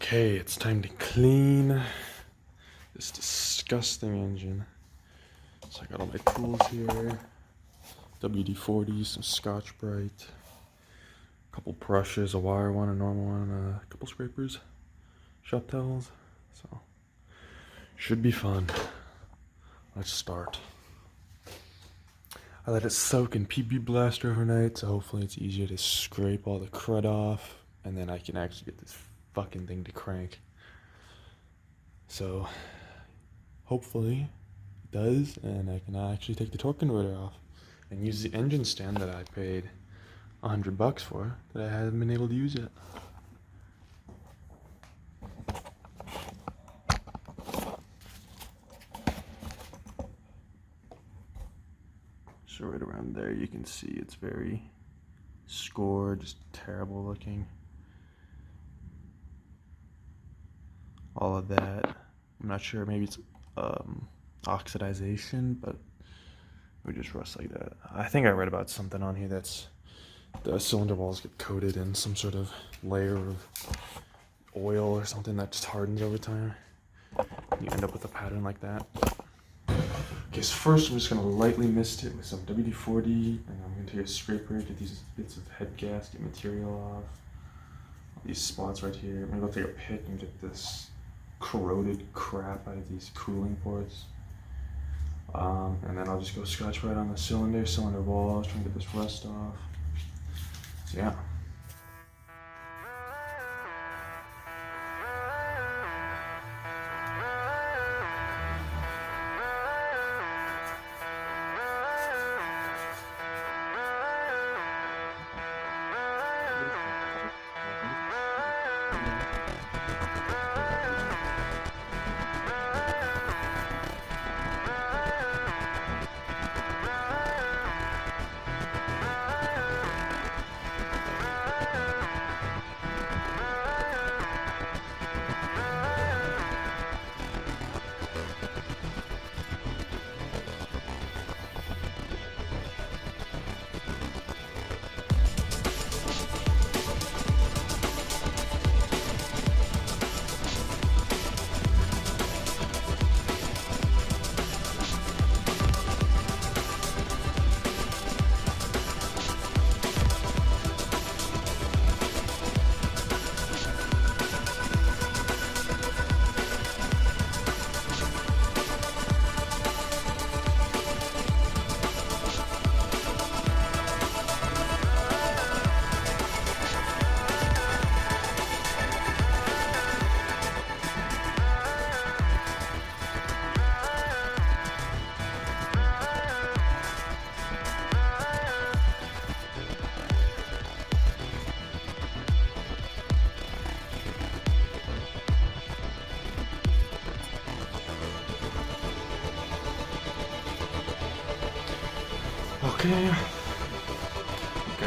Okay, it's time to clean this disgusting engine. So I got all my tools here. WD-40, some Scotch-Brite, a couple brushes, a wire one, a normal one, a couple scrapers, shop towels. So, should be fun. Let's start. I let it soak in PB Blaster overnight, so hopefully it's easier to scrape all the crud off, and then I can actually get this fucking thing to crank. So, hopefully it does, and I can actually take the torque converter off and use the engine stand that I paid $100 for that I haven't been able to use yet. So right around there you can see it's very scored, just terrible looking. All of that, I'm not sure, maybe it's oxidization, but it would just rust like that. I think I read about something on here that's the cylinder walls get coated in some sort of layer of oil or something that just hardens over time. You end up with a pattern like that. Okay, so first I'm just going to lightly mist it with some WD-40, and I'm going to take a scraper, get these bits of head gasket material off. All these spots right here. I'm going to go take a pick and get this corroded crap out of these cooling ports. And then I'll just go Scotch-Brite on the cylinder walls, trying to get this rust off. So yeah. Okay,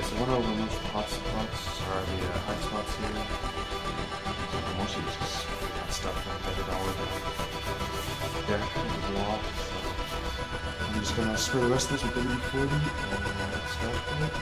so one of the most hot spots are the hot spots here. Mostly just that stuff embedded all over the deck and the block. So I'm just gonna spray the rest of this with WD-40 and start it.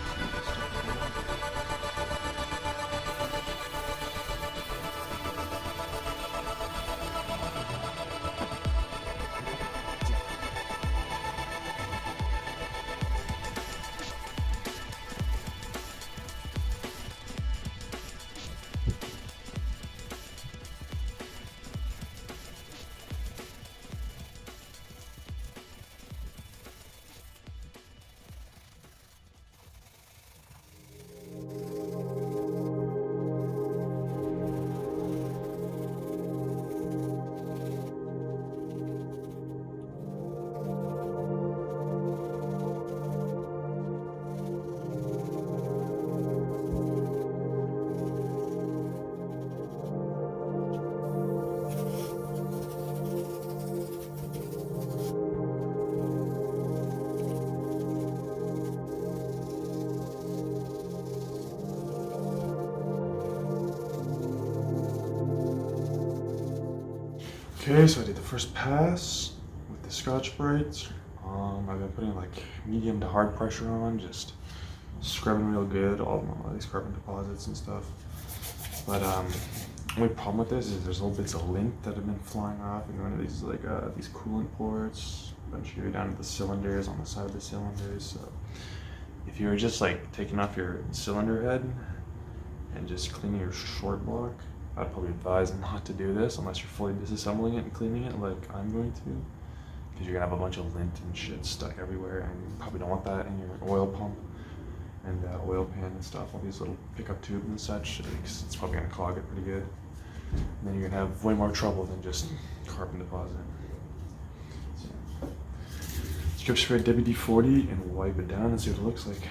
Okay, so I did the first pass with the Scotch-Brite. I've been putting like medium to hard pressure on, just scrubbing real good all these carbon deposits and stuff. But only problem with this is there's little bits of lint that have been flying off and one of these like these coolant ports, a bunch here down to the cylinders on the side of the cylinders. So if you were just like taking off your cylinder head and just cleaning your short block, I'd probably advise not to do this unless you're fully disassembling it and cleaning it like I'm going to, because you're gonna have a bunch of lint and shit stuck everywhere, and you probably don't want that in your oil pump and oil pan and stuff, all these little pickup tubes and such. It's probably gonna clog it pretty good. And then you're gonna have way more trouble than just carbon deposit. So, strip spray WD-40 and wipe it down and see what it looks like.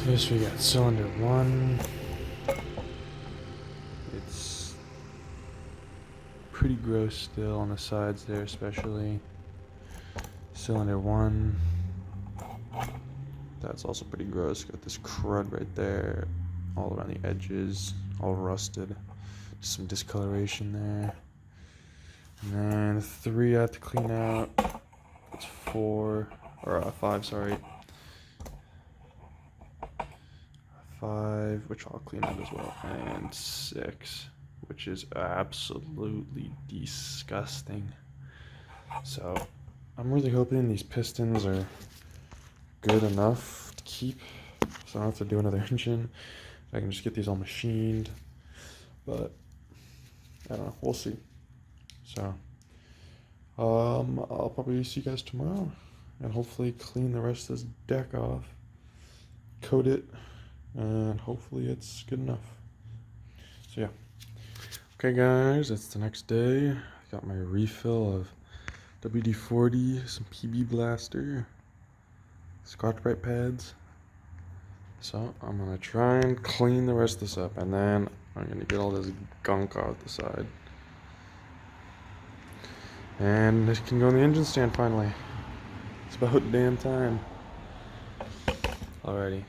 Okay, so we got cylinder 1. It's pretty gross still on the sides there, especially. Cylinder 1. That's also pretty gross. Got this crud right there, all around the edges, all rusted. Some discoloration there. And then 3 I have to clean out. It's 4, or 5, sorry. 5, which I'll clean out as well, and 6, which is absolutely disgusting. So I'm really hoping these pistons are good enough to keep, so I don't have to do another engine. I can just get these all machined, but I don't know, we'll see. So I'll probably see you guys tomorrow and hopefully clean the rest of this deck off, coat it, and hopefully it's good enough. So yeah. Okay guys, it's the next day. I got my refill of WD-40, some PB Blaster, Scotch-Brite pads. So I'm gonna try and clean the rest of this up, and then I'm gonna get all this gunk out the side. And this can go in the engine stand finally. It's about damn time. Alrighty.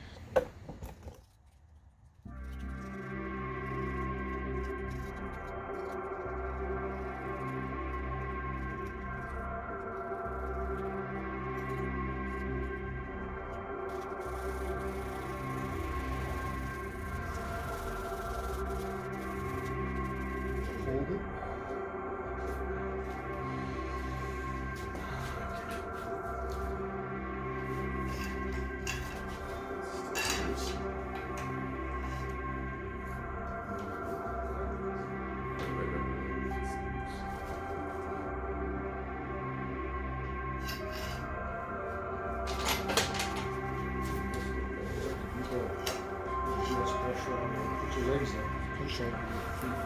Put your legs up. Push on your feet.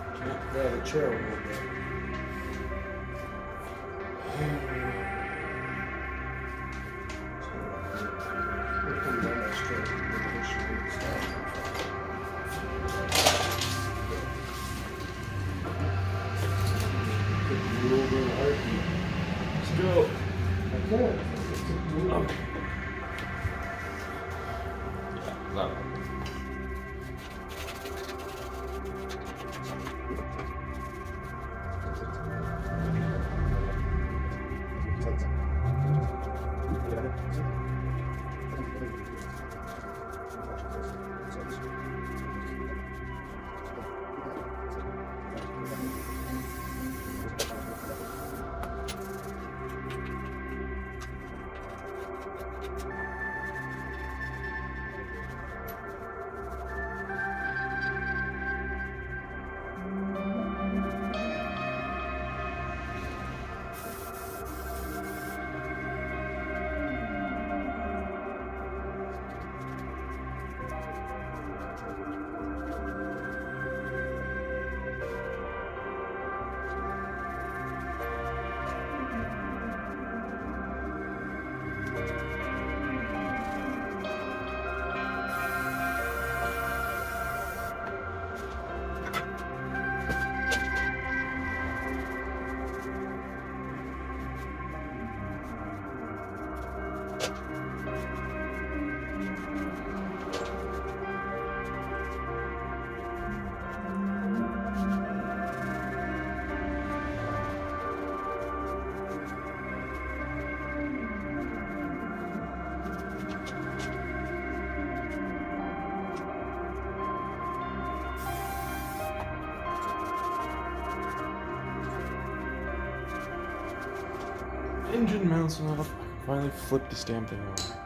Grab a chair a little bit. We'll put it on that straight. Push your legs down. Put you over in a heartbeat. Let's go. I can't. Okay. Yeah, that one. Engine mounts off. I can finally flip this damn thing over.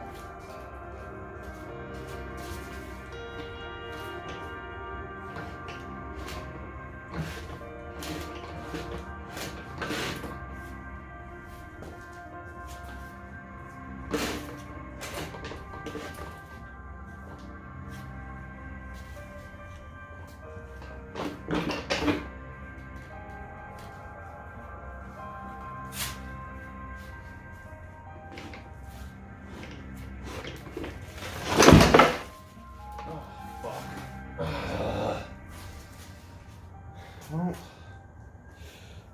Well,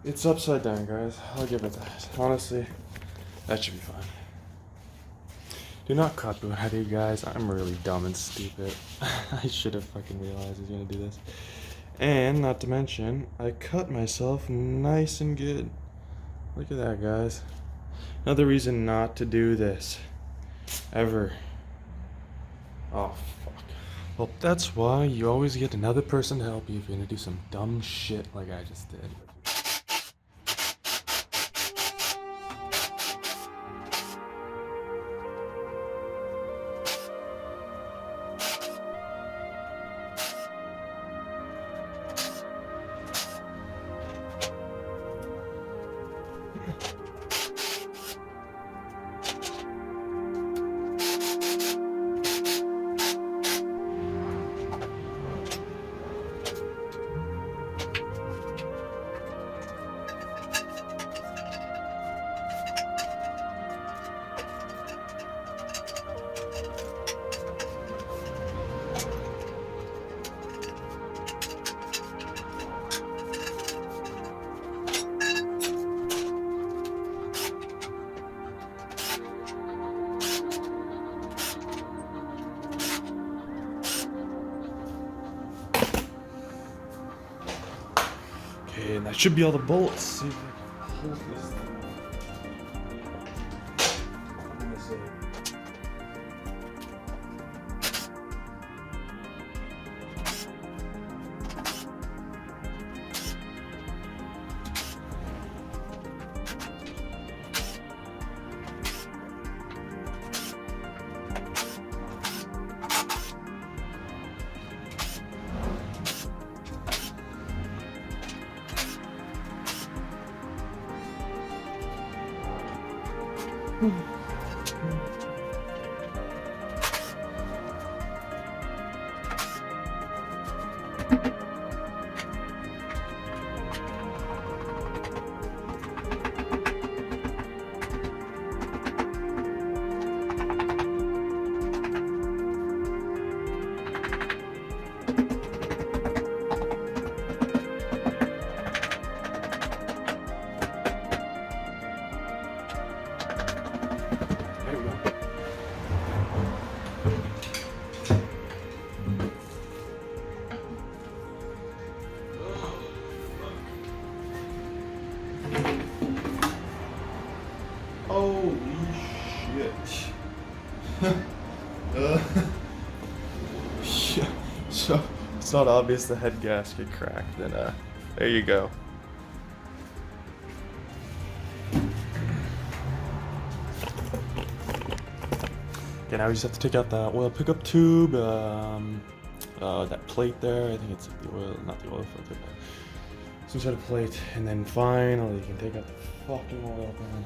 it's upside down, guys. I'll give it that. Honestly, that should be fine. Do not cut boot out here, guys. I'm really dumb and stupid. I should have fucking realized I was gonna do this. And not to mention, I cut myself nice and good. Look at that, guys. Another reason not to do this. Ever. Oh, fuck. Well, that's why you always get another person to help you if you're gonna do some dumb shit like I just did. Okay, and that should be all the bolts. See if I can hold this thing. There we go. Holy shit. Yeah, so it's not obvious the head gasket cracked, and there you go. Okay, now we just have to take out that oil pickup tube, that plate there. I think it's the oil, not the oil filter, but some sort of plate, and then finally you can take out the fucking oil pan.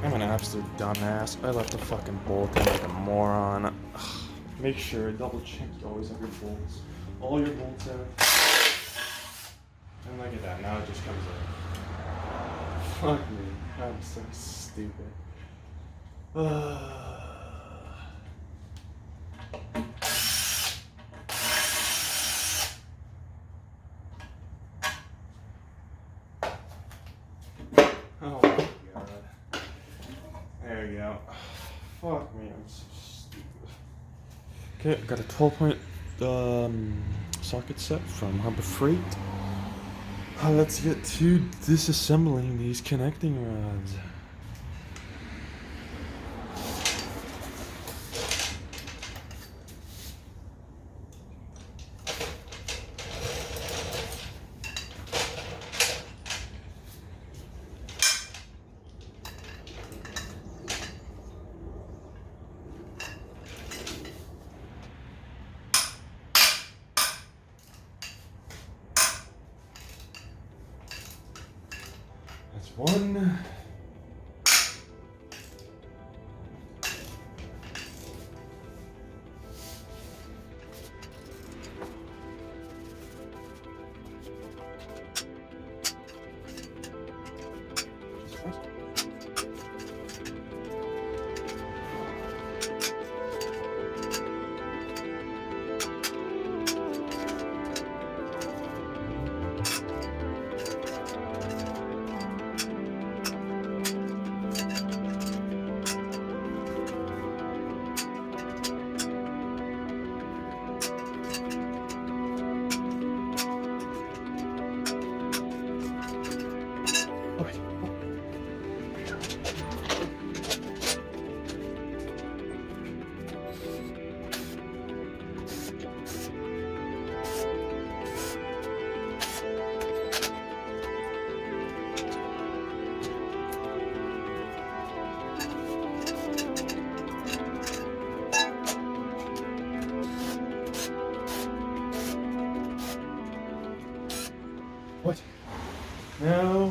I'm an absolute dumbass. I left the fucking bolt in like a moron. Ugh. Make sure, double check you always have your bolts. All your bolts out. And look at that, now it just comes out. Fuck me, I'm so stupid. Oh my god. There we go. Fuck me, I'm so stupid. Okay, got a 12-point socket set from Harbor Freight. Let's get to disassembling these connecting rods. That's one. What? Now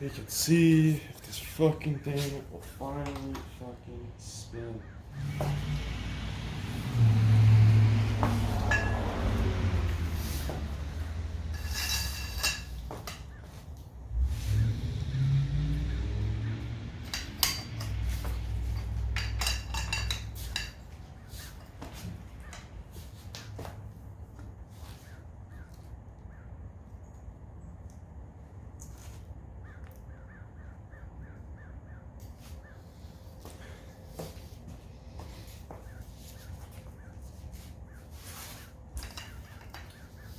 we can see if this fucking thing will finally fucking spin.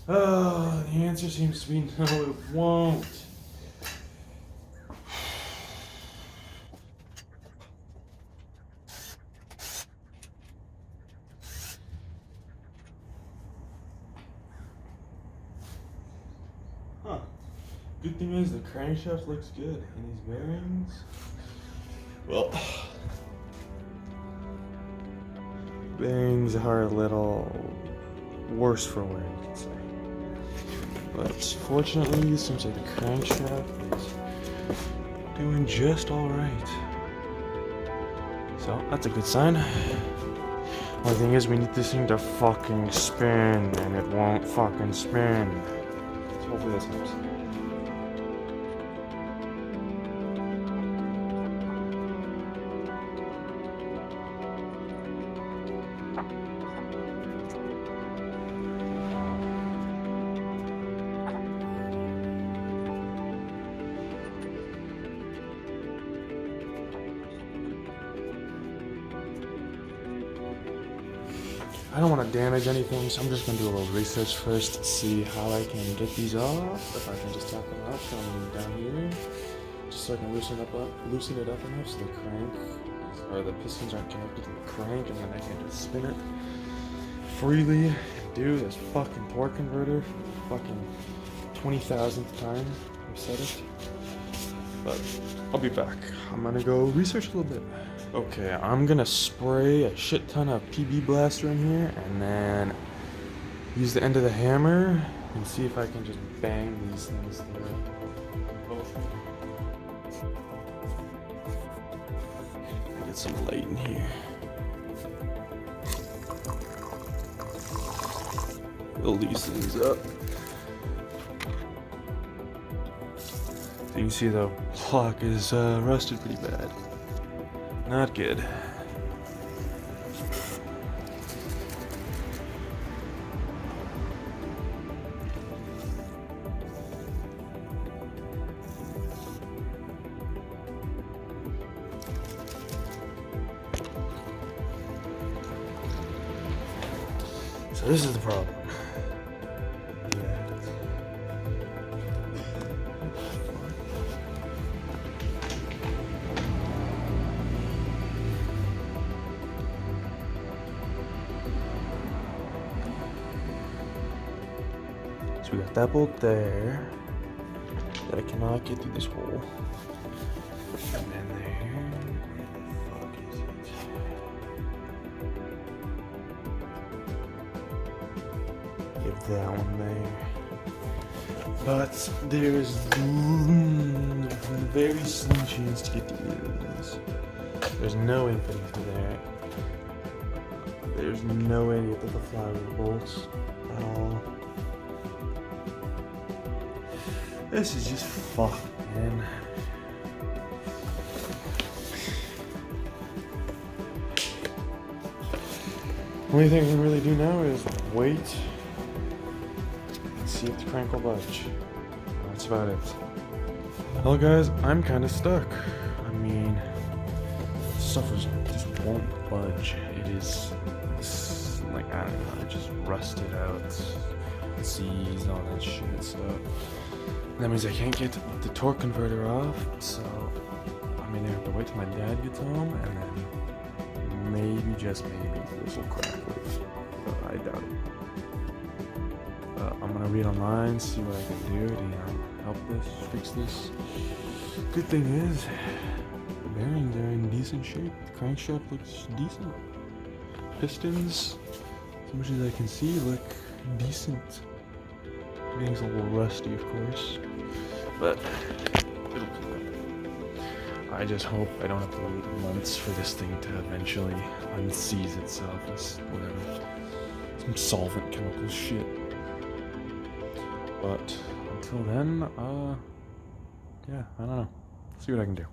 Oh, the answer seems to be no, it won't. Huh. Good thing is the crankshaft looks good and these bearings. Well, bearings are a little worse for wear, you could say. But fortunately, it seems like the crankshaft is doing just alright. So, that's a good sign. Only thing is, we need this thing to fucking spin, and it won't fucking spin. So hopefully this helps. I don't want to damage anything, so I'm just going to do a little research first to see how I can get these off. If I can just tap them out from down here, just so I can loosen it up enough so the crank, or the pistons aren't connected to the crank, and then I can just spin it freely and do this fucking torque converter for the fucking 20,000th time I've said it. But I'll be back. I'm going to go research a little bit. Okay, I'm gonna spray a shit ton of PB blaster in here and then use the end of the hammer and see if I can just bang these things through. Get some light in here. Fill these things up. So you can see the block is rusted pretty bad. Not good. So this is the problem. So we got that bolt there that I cannot get through this hole. And then there. Where the fuck is it? Give that one there. But there's a very slim chance to get these. There's no infinite to there. There's no way to get to the flywheel bolts at all. This is just fucked, man. Only thing I can really do now is wait and see if the crank will budge. That's about it. Well, guys, I'm kind of stuck. I mean, stuff just won't budge. It is like, I don't know, it just rusted out, seized, all that shit. So that means I can't get the torque converter off. So I mean, I have to wait till my dad gets home, and then maybe, just maybe, this will crack loose. But I doubt it. I'm gonna read online, see what I can do to help this, fix this. Good thing is, the bearings are in decent shape. The crankshaft looks decent. Pistons, as much as I can see, look decent. Being's a little rusty, of course, but it'll clear up. I just hope I don't have to wait months for this thing to eventually unseize itself as whatever, some solvent chemical shit. But until then, yeah, I don't know. See what I can do.